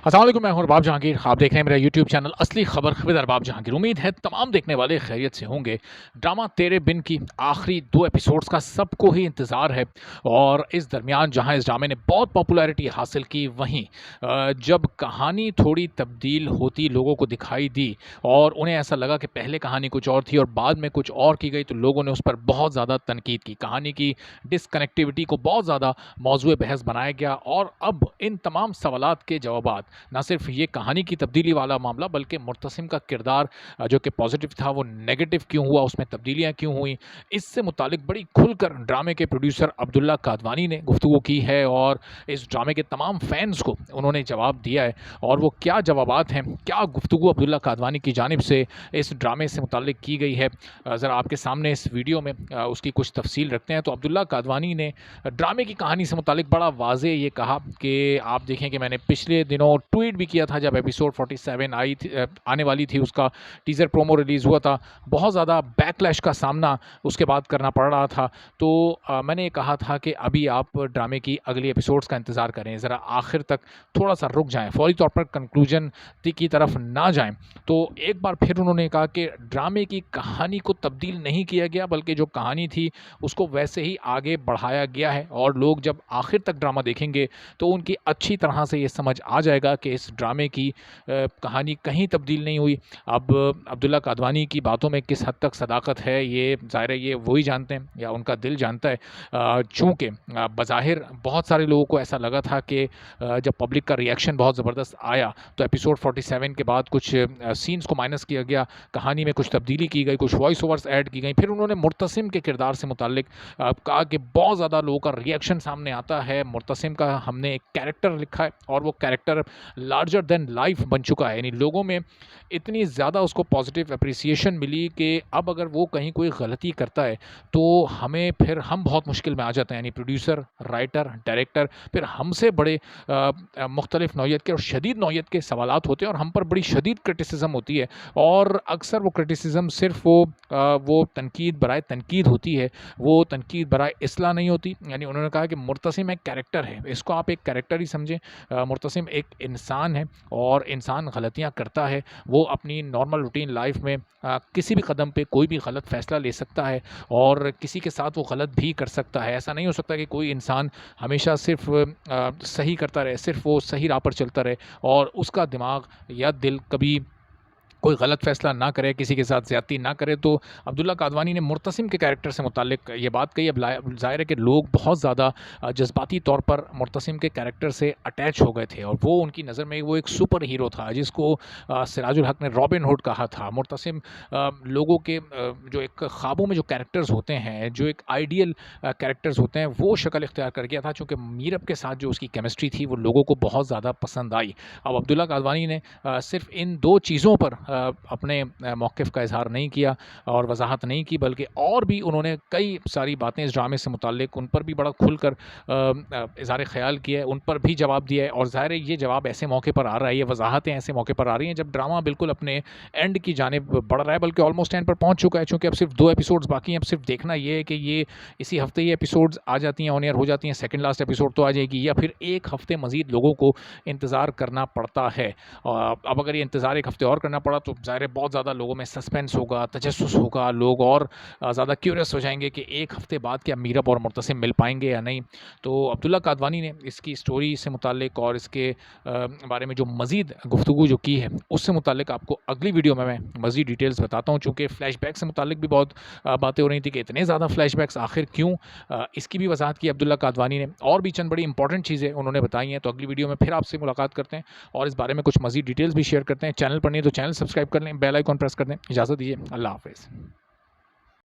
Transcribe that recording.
अस्सलाम वालेकुम, मैं हूं रबाब जहांगीर। आप देख रहे हैं मेरा यूट्यूब चैनल असली खबर खबरदार रबाब जहांगीर। उम्मीद है तमाम देखने वाले खैरियत से होंगे। ड्रामा तेरे बिन की आखिरी 2 एपिसोड्स का सबको ही इंतज़ार है और इस दरमियान जहां इस ड्रामे ने बहुत पॉपुलैरिटी हासिल की, वहीं जब कहानी थोड़ी तब्दील होती लोगों को दिखाई दी और उन्हें ऐसा लगा कि पहले कहानी कुछ और थी और बाद में कुछ और की गई, तो लोगों ने उस पर बहुत ज़्यादा तनकीद की। कहानी की डिसकनेक्टिविटी को बहुत ज़्यादा मौज़ूए बहस बनाया गया और अब इन तमाम सवालात के जवाबात, ना सिर्फ ये कहानी की तब्दीली वाला मामला बल्कि मुर्तसिम का किरदार जो कि पॉजिटिव था वो नेगेटिव क्यों हुआ, उसमें तब्दीलियाँ क्यों हुई, इससे मुतालिक बड़ी खुलकर ड्रामे के प्रोड्यूसर अब्दुल्ला कादवानी ने गुफ्तगू की है और इस ड्रामे के तमाम फैंस को उन्होंने जवाब दिया है। और वो क्या जवाबात हैं, क्या गुफ्तगू अब्दुल्ला कादवानी की जानिब से इस ड्रामे से मुतालिक की गई है, ज़रा आपके सामने इस वीडियो में उसकी कुछ तफसील रखते हैं। तो अब्दुल्ला कादवानी ने ड्रामे की कहानी से मुतालिक बड़ा वाज़े ये कहा कि आप देखें कि मैंने पिछले दिनों ट्वीट भी किया था जब एपिसोड 47 आई थी, आने वाली थी, उसका टीज़र प्रोमो रिलीज़ हुआ था। बहुत ज़्यादा बैकलैश का सामना उसके बाद करना पड़ रहा था। तो मैंने ये कहा था कि अभी आप ड्रामे की अगली एपिसोड्स का इंतज़ार करें, ज़रा आखिर तक थोड़ा-सा रुक जाएँ, फौरी तौर पर कंक्लूजन की तरफ ना जाएँ। तो एक बार फिर उन्होंने कहा कि ड्रामे की कहानी को तब्दील नहीं किया गया, बल्कि जो कहानी थी उसको वैसे ही आगे बढ़ाया गया है और लोग जब आखिर तक ड्रामा देखेंगे तो उनकी अच्छी तरह से ये समझ आ जाएगा कि इस ड्रामे की कहानी कहीं तब्दील नहीं हुई। अब अब्दुल्ला कादवानी की बातों में किस हद तक सदाकत है, ये ज़ाहिर है ये वही जानते हैं या उनका दिल जानता है। चूँकि बज़ाहिर बहुत सारे लोगों को ऐसा लगा था कि जब पब्लिक का रिएक्शन बहुत ज़बरदस्त आया तो एपिसोड 47 के बाद कुछ सीन्स को माइनस किया गया, कहानी में कुछ तब्दीली की गई, कुछ वॉइस ओवर्स ऐड की गई। फिर उन्होंने मुर्तसिम के किरदार से मुताल्लिक कहा कि बहुत ज़्यादा लोगों का रिएक्शन सामने आता है। मुर्तसिम का हमने एक कैरेक्टर लिखा है और वो कैरेक्टर लार्जर देन लाइफ बन चुका है, यानी लोगों में इतनी ज़्यादा उसको पॉजिटिव अप्रिसिएशन मिली कि अब अगर वो कहीं कोई गलती करता है तो हमें फिर हम बहुत मुश्किल में आ जाते हैं, यानी प्रोड्यूसर, राइटर, डायरेक्टर, फिर हमसे बड़े मुख्तलिफ नौइयत के और शदीद नौइयत के सवालात होते हैं और हम पर बड़ी शदीद क्रिटिसिज्म होती है। और अक्सर वो क्रिटिसिज्म सिर्फ वो तनकीद बराए तनकीद होती है, वो तनकीद बराए इस्लाह नहीं होती। यानी उन्होंने कहा कि मुर्तसिम एक कैरेक्टर है, इसको आप एक कैरेक्टर ही समझें। मुर्तसिम एक इंसान है और इंसान गलतियाँ करता है। वो अपनी नॉर्मल रूटीन लाइफ में किसी भी कदम पे कोई भी गलत फ़ैसला ले सकता है और किसी के साथ वो गलत भी कर सकता है। ऐसा नहीं हो सकता कि कोई इंसान हमेशा सिर्फ सही करता रहे, सिर्फ वो सही राह पर चलता रहे और उसका दिमाग या दिल कभी कोई गलत फ़ैसला ना करे, किसी के साथ ज़्यादती ना करे। तो अब्दुल्ला कादवानी ने मुर्तसिम के कैरेक्टर से मुताल्लिक ये बात कही। अब ज़ाहिर है कि लोग बहुत ज़्यादा जज़्बाती तौर पर मुर्तसिम के कैरेक्टर से अटैच हो गए थे और वो उनकी नज़र में वो एक सुपर हीरो था जिसको सिराजुल हक ने रॉबिन हुड कहा था। मुर्तसिम लोगों के जो एक ख्वाबों में जो कैरेक्टर्स होते हैं, जो एक आइडियल कैरेक्टर्स होते हैं, वो शक्ल इख्तियार कर गया था। चूँकि मीरब के साथ जो उसकी केमिस्ट्री थी वो लोगों को बहुत ज़्यादा पसंद आई। अब अब्दुल्ला कादवानी ने सिर्फ इन 2 चीज़ों पर अपने मौक़िफ़ का इज़हार नहीं किया और वज़ाहत नहीं की, बल्कि और भी उन्होंने कई सारी बातें इस ड्रामे से मुताल्लिक उन पर भी बड़ा खुलकर इज़हार ख़याल किया है, उन पर भी जवाब दिया है। और ज़ाहिर है ये जवाब ऐसे मौके पर आ रहा है, ये वज़ाहतें ऐसे मौके पर आ रही हैं जब ड्रामा बिल्कुल अपने एंड की जानिब बढ़ रहा है, बल्कि ऑलमोस्ट एंड पर पहुँच चुका है। चूँकि अब सिर्फ 2 एपिसोड्स बाकी हैं, अब सिर्फ देखना ये है कि ये इसी हफ़्ते ये एपिसोड्स आ जाती हैं, ऑन एयर हो जाती हैं, सेकंड लास्ट एपिसोड तो आ जाएगी, या फिर 1 हफ़्ते मज़ीद लोगों को इंतज़ार करना पड़ता है। अब अगर ये इंतज़ार 1 हफ़्ते और करना पड़ा तो ज़ाहिर है बहुत ज़्यादा लोगों में सस्पेंस होगा, तजस्सुस होगा, लोग और ज़्यादा क्यूरियस हो जाएंगे कि 1 हफ़्ते बाद क्या मीरब और मुर्तसिम मिल पाएंगे या नहीं। तो अब्दुल्ला कादवानी ने इसकी स्टोरी से मुताल्लिक और इसके बारे में जो मज़ीद गुफ्तगू जो की है उससे मुताल्लिक आपको अगली वीडियो में मैं मज़ीद डिटेल्स बताता हूँ। चूँकि फ्लैशबैक से मुताल्लिक भी बहुत बातें हो रही थी कि इतने ज़्यादा फ्लैशबैक्स आखिर क्यों, इसकी भी वजाहत की अब्दुल्ला कादवानी ने और भी चंद बड़ी इंपॉर्टेंट चीज़ें उन्होंने बताई हैं। तो अगली वीडियो में फिर आपसे मुलाकात करते हैं और इस बारे में कुछ मज़ीद डिटेल्स भी शेयर करते हैं। चैनल पर नहीं तो चैनल सब्सक्राइब कर लें, बेल आइकॉन प्रेस कर दें। इजाज़त दीजिए, अल्लाह हाफ़िज़।